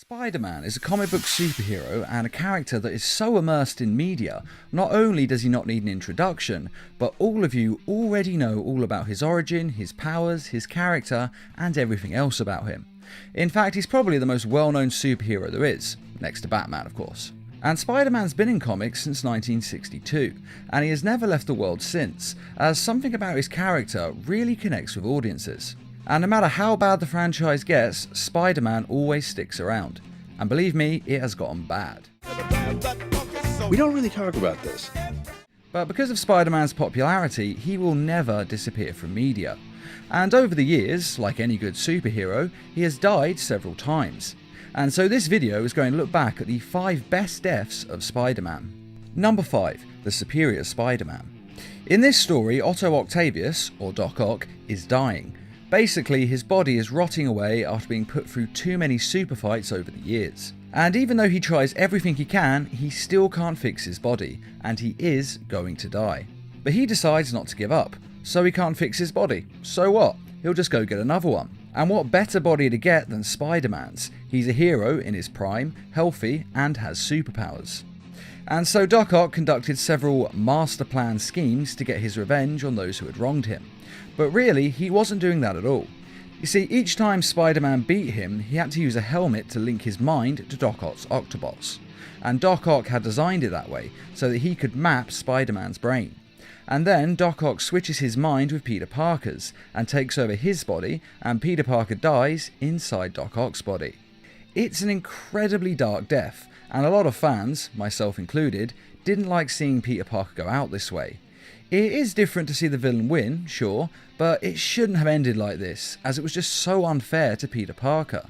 Spider-Man is a comic book superhero and a character that is so immersed in media, not only does he not need an introduction, but all of you already know all about his origin, his powers, his character, and everything else about him. In fact, he's probably the most well-known superhero there is, next to Batman of course. And Spider-Man's been in comics since 1962, and he has never left the world since, as something about his character really connects with audiences. And no matter how bad the franchise gets, Spider-Man always sticks around. And believe me, it has gotten bad. We don't really talk about this. But because of Spider-Man's popularity, he will never disappear from media. And over the years, like any good superhero, he has died several times. And so this video is going to look back at the 5 best deaths of Spider-Man. Number 5. The Superior Spider-Man. In this story, Otto Octavius, or Doc Ock, is dying. Basically, his body is rotting away after being put through too many super fights over the years. And even though he tries everything he can, he still can't fix his body, and he is going to die. But he decides not to give up, so he can't fix his body. So what? He'll just go get another one. And what better body to get than Spider-Man's? He's a hero in his prime, healthy, and has superpowers. And so Doc Ock conducted several master plan schemes to get his revenge on those who had wronged him. But really, he wasn't doing that at all. You see, each time Spider-Man beat him, he had to use a helmet to link his mind to Doc Ock's Octobots. And Doc Ock had designed it that way, so that he could map Spider-Man's brain. And then Doc Ock switches his mind with Peter Parker's, and takes over his body, and Peter Parker dies inside Doc Ock's body. It's an incredibly dark death, and a lot of fans, myself included, didn't like seeing Peter Parker go out this way. It is different to see the villain win, sure, but it shouldn't have ended like this, as it was just so unfair to Peter Parker.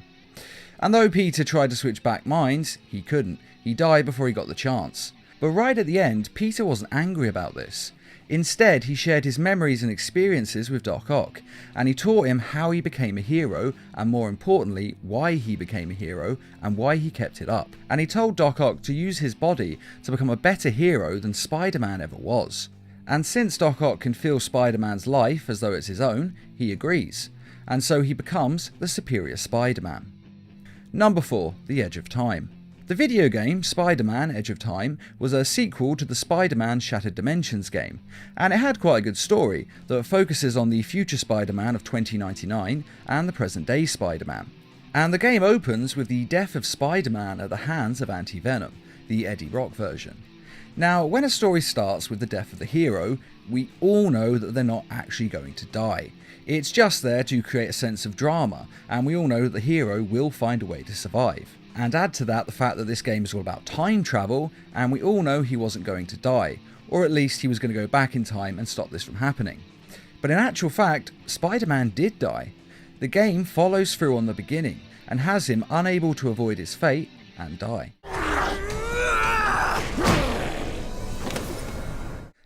And though Peter tried to switch back minds, he couldn't. He died before he got the chance. But right at the end, Peter wasn't angry about this. Instead, he shared his memories and experiences with Doc Ock, and he taught him how he became a hero, and more importantly, why he became a hero, and why he kept it up. And he told Doc Ock to use his body to become a better hero than Spider-Man ever was. And since Doc Ock can feel Spider-Man's life as though it's his own, he agrees. And so he becomes the Superior Spider-Man. Number 4. The Edge of Time. The video game Spider-Man Edge of Time was a sequel to the Spider-Man Shattered Dimensions game, and it had quite a good story that focuses on the future Spider-Man of 2099 and the present day Spider-Man. And the game opens with the death of Spider-Man at the hands of Anti-Venom, the Eddie Brock version. Now, when a story starts with the death of the hero, we all know that they're not actually going to die. It's just there to create a sense of drama, and we all know that the hero will find a way to survive. And add to that the fact that this game is all about time travel, and we all know he wasn't going to die, or at least he was going to go back in time and stop this from happening. But in actual fact, Spider-Man did die. The game follows through on the beginning, and has him unable to avoid his fate and die.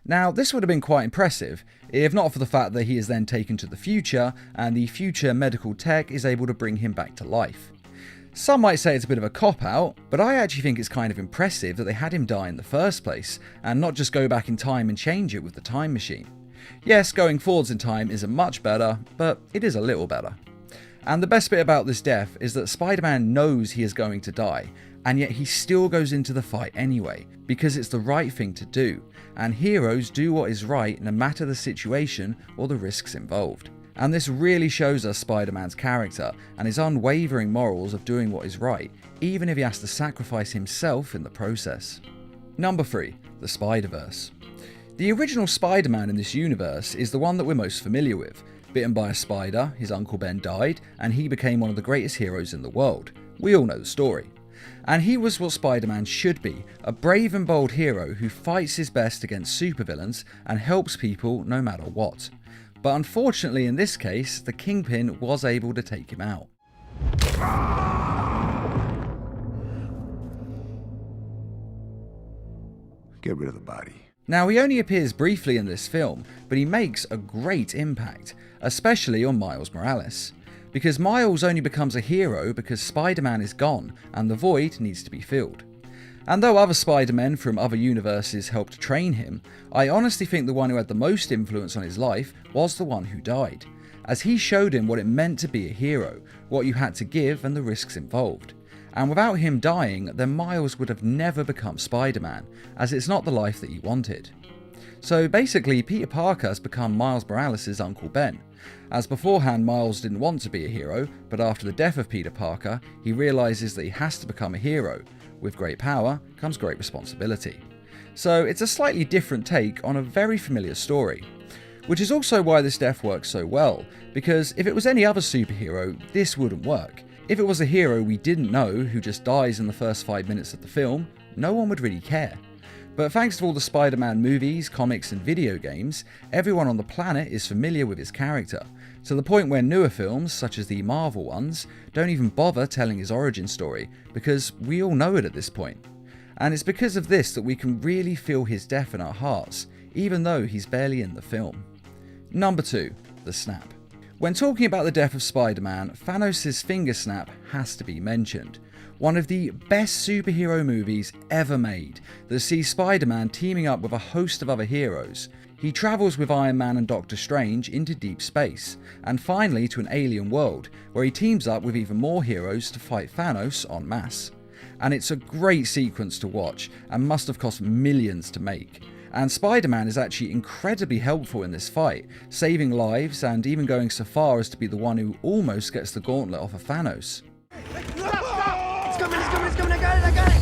Now, this would have been quite impressive, if not for the fact that he is then taken to the future, and the future medical tech is able to bring him back to life. Some might say it's a bit of a cop-out, but I actually think it's kind of impressive that they had him die in the first place, and not just go back in time and change it with the time machine. Yes, going forwards in time isn't much better, but it is a little better. And the best bit about this death is that Spider-Man knows he is going to die, and yet he still goes into the fight anyway, because it's the right thing to do, and heroes do what is right no matter the situation or the risks involved. And this really shows us Spider-Man's character and his unwavering morals of doing what is right, even if he has to sacrifice himself in the process. Number 3. The Spider-Verse. The original Spider-Man in this universe is the one that we're most familiar with. Bitten by a spider, his Uncle Ben died, and he became one of the greatest heroes in the world. We all know the story. And he was what Spider-Man should be, a brave and bold hero who fights his best against supervillains and helps people no matter what. But unfortunately in this case, the Kingpin was able to take him out. Get rid of the body. Now, he only appears briefly in this film, but he makes a great impact, especially on Miles Morales. Because Miles only becomes a hero because Spider-Man is gone and the void needs to be filled. And though other Spider-Men from other universes helped train him, I honestly think the one who had the most influence on his life was the one who died, as he showed him what it meant to be a hero, what you had to give and the risks involved. And without him dying, then Miles would have never become Spider-Man, as it's not the life that he wanted. So basically, Peter Parker has become Miles Morales' Uncle Ben, as beforehand Miles didn't want to be a hero, but after the death of Peter Parker, he realises that he has to become a hero. With great power comes great responsibility. So it's a slightly different take on a very familiar story. Which is also why this death works so well, because if it was any other superhero, this wouldn't work. If it was a hero we didn't know who just dies in the first 5 minutes of the film, no one would really care. But thanks to all the Spider-Man movies, comics and video games, everyone on the planet is familiar with his character, to the point where newer films, such as the Marvel ones, don't even bother telling his origin story, because we all know it at this point. And it's because of this that we can really feel his death in our hearts, even though he's barely in the film. Number 2. The Snap. When talking about the death of Spider-Man, Thanos' finger snap has to be mentioned. One of the best superhero movies ever made that sees Spider-Man teaming up with a host of other heroes. He travels with Iron Man and Doctor Strange into deep space, and finally to an alien world, where he teams up with even more heroes to fight Thanos en masse. And it's a great sequence to watch, and must have cost millions to make. And Spider-Man is actually incredibly helpful in this fight, saving lives and even going so far as to be the one who almost gets the gauntlet off of Thanos. It's coming, I got it!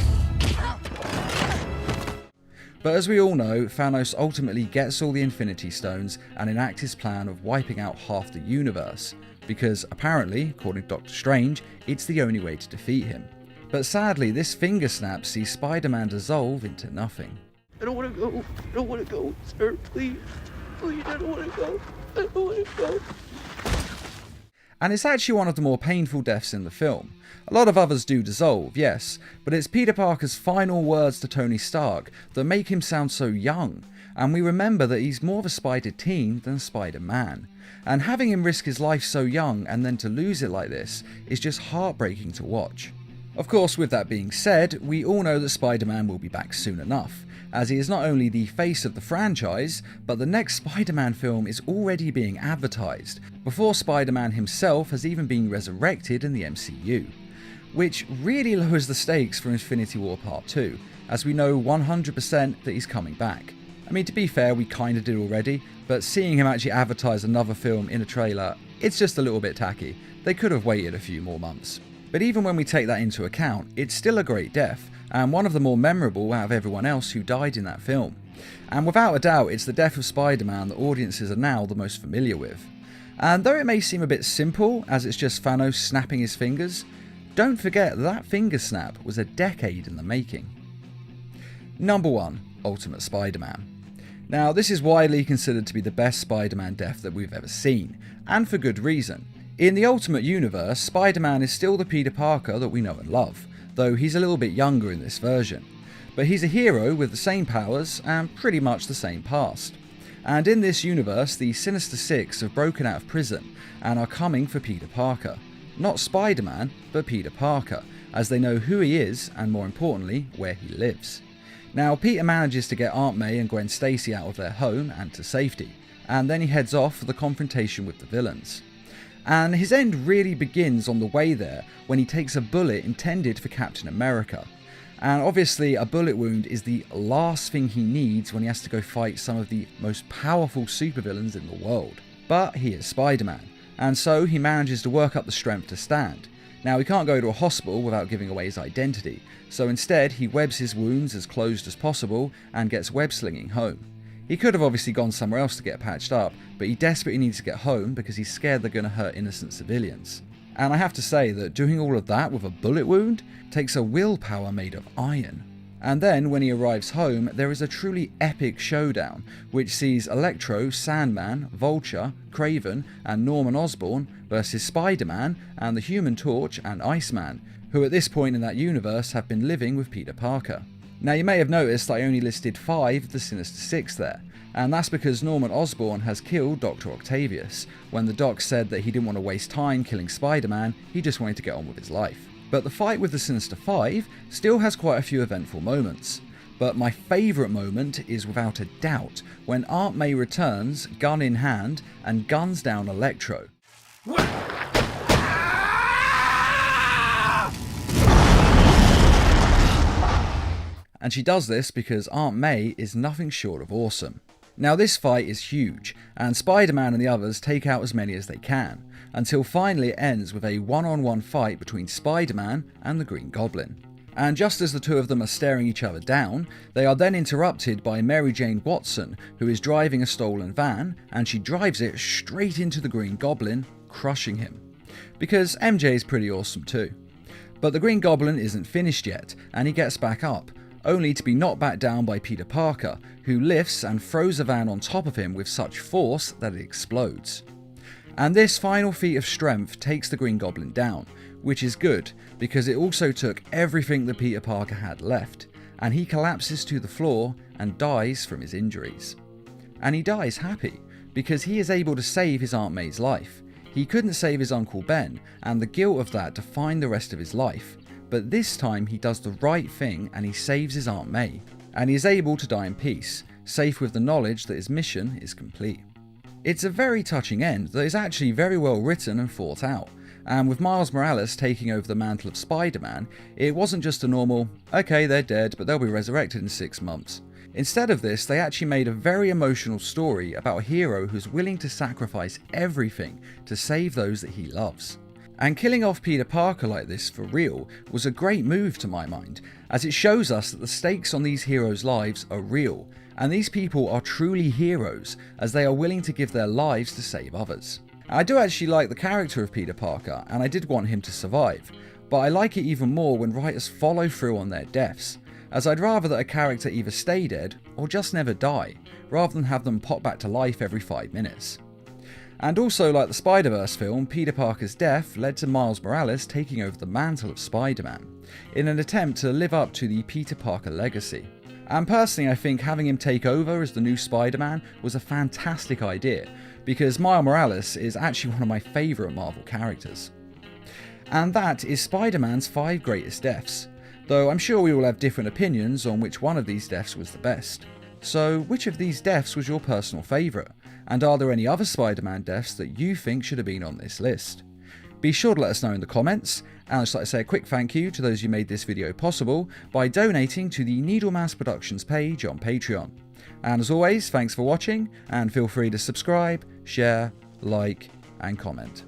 But as we all know, Thanos ultimately gets all the Infinity Stones and enacts his plan of wiping out half the universe, because apparently, according to Doctor Strange, it's the only way to defeat him. But sadly, this finger snap sees Spider-Man dissolve into nothing. I don't want to go. I don't want to go, sir. Please. Please, I don't want to go. I don't want to go. And it's actually one of the more painful deaths in the film. A lot of others do dissolve, yes, but it's Peter Parker's final words to Tony Stark that make him sound so young, and we remember that he's more of a Spider-Teen than Spider-Man. And having him risk his life so young and then to lose it like this is just heartbreaking to watch. Of course, with that being said, we all know that Spider-Man will be back soon enough, as he is not only the face of the franchise, but the next Spider-Man film is already being advertised, before Spider-Man himself has even been resurrected in the MCU. Which really lowers the stakes for Infinity War Part 2, as we know 100% that he's coming back. I mean, to be fair, we kinda did already, but seeing him actually advertise another film in a trailer, it's just a little bit tacky. They could have waited a few more months. But even when we take that into account, it's still a great death, and one of the more memorable out of everyone else who died in that film. And without a doubt, it's the death of Spider-Man that audiences are now the most familiar with. And though it may seem a bit simple, as it's just Thanos snapping his fingers, don't forget that finger snap was a decade in the making. Number 1. Ultimate Spider-Man. Now, this is widely considered to be the best Spider-Man death that we've ever seen, and for good reason. In the Ultimate Universe, Spider-Man is still the Peter Parker that we know and love, though he's a little bit younger in this version. But he's a hero with the same powers and pretty much the same past. And in this universe, the Sinister Six have broken out of prison and are coming for Peter Parker. Not Spider-Man, but Peter Parker, as they know who he is and more importantly, where he lives. Now, Peter manages to get Aunt May and Gwen Stacy out of their home and to safety, and then he heads off for the confrontation with the villains. And his end really begins on the way there when he takes a bullet intended for Captain America. And obviously a bullet wound is the last thing he needs when he has to go fight some of the most powerful supervillains in the world. But he is Spider-Man, and so he manages to work up the strength to stand. Now, he can't go to a hospital without giving away his identity, so instead he webs his wounds as closed as possible and gets web slinging home. He could have obviously gone somewhere else to get patched up, but he desperately needs to get home because he's scared they're going to hurt innocent civilians. And I have to say that doing all of that with a bullet wound takes a willpower made of iron. And then when he arrives home, there is a truly epic showdown, which sees Electro, Sandman, Vulture, Kraven and Norman Osborn versus Spider-Man and the Human Torch and Iceman, who at this point in that universe have been living with Peter Parker. Now, you may have noticed I only listed 5 of the Sinister Six there, and that's because Norman Osborn has killed Dr. Octavius. When the Doc said that he didn't want to waste time killing Spider-Man, he just wanted to get on with his life. But the fight with the Sinister Five still has quite a few eventful moments. But my favourite moment is without a doubt when Aunt May returns, gun in hand, and guns down Electro. And she does this because Aunt May is nothing short of awesome. Now this fight is huge, and Spider-Man and the others take out as many as they can, until finally it ends with a one-on-one fight between Spider-Man and the Green Goblin. And just as the two of them are staring each other down, they are then interrupted by Mary Jane Watson, who is driving a stolen van, and she drives it straight into the Green Goblin, crushing him. Because MJ is pretty awesome too. But the Green Goblin isn't finished yet, and he gets back up, only to be knocked back down by Peter Parker, who lifts and throws the van on top of him with such force that it explodes. And this final feat of strength takes the Green Goblin down, which is good, because it also took everything that Peter Parker had left, and he collapses to the floor and dies from his injuries. And he dies happy, because he is able to save his Aunt May's life. He couldn't save his Uncle Ben, and the guilt of that defined the rest of his life, but this time he does the right thing and he saves his Aunt May, and he is able to die in peace, safe with the knowledge that his mission is complete. It's a very touching end that is actually very well written and thought out, and with Miles Morales taking over the mantle of Spider-Man, it wasn't just a normal, okay they're dead but they'll be resurrected in 6 months. Instead of this, they actually made a very emotional story about a hero who's willing to sacrifice everything to save those that he loves. And killing off Peter Parker like this for real was a great move to my mind, as it shows us that the stakes on these heroes' lives are real, and these people are truly heroes as they are willing to give their lives to save others. I do actually like the character of Peter Parker, and I did want him to survive, but I like it even more when writers follow through on their deaths, as I'd rather that a character either stay dead or just never die, rather than have them pop back to life every 5 minutes. And also, like the Spider-Verse film, Peter Parker's death led to Miles Morales taking over the mantle of Spider-Man, in an attempt to live up to the Peter Parker legacy. And personally, I think having him take over as the new Spider-Man was a fantastic idea, because Miles Morales is actually one of my favourite Marvel characters. And that is Spider-Man's 5 greatest deaths, though I'm sure we all have different opinions on which one of these deaths was the best. So which of these deaths was your personal favourite? And are there any other Spider-Man deaths that you think should have been on this list? Be sure to let us know in the comments, and I'd just like to say a quick thank you to those who made this video possible by donating to the Needlemass Productions page on Patreon. And as always, thanks for watching, and feel free to subscribe, share, like, and comment.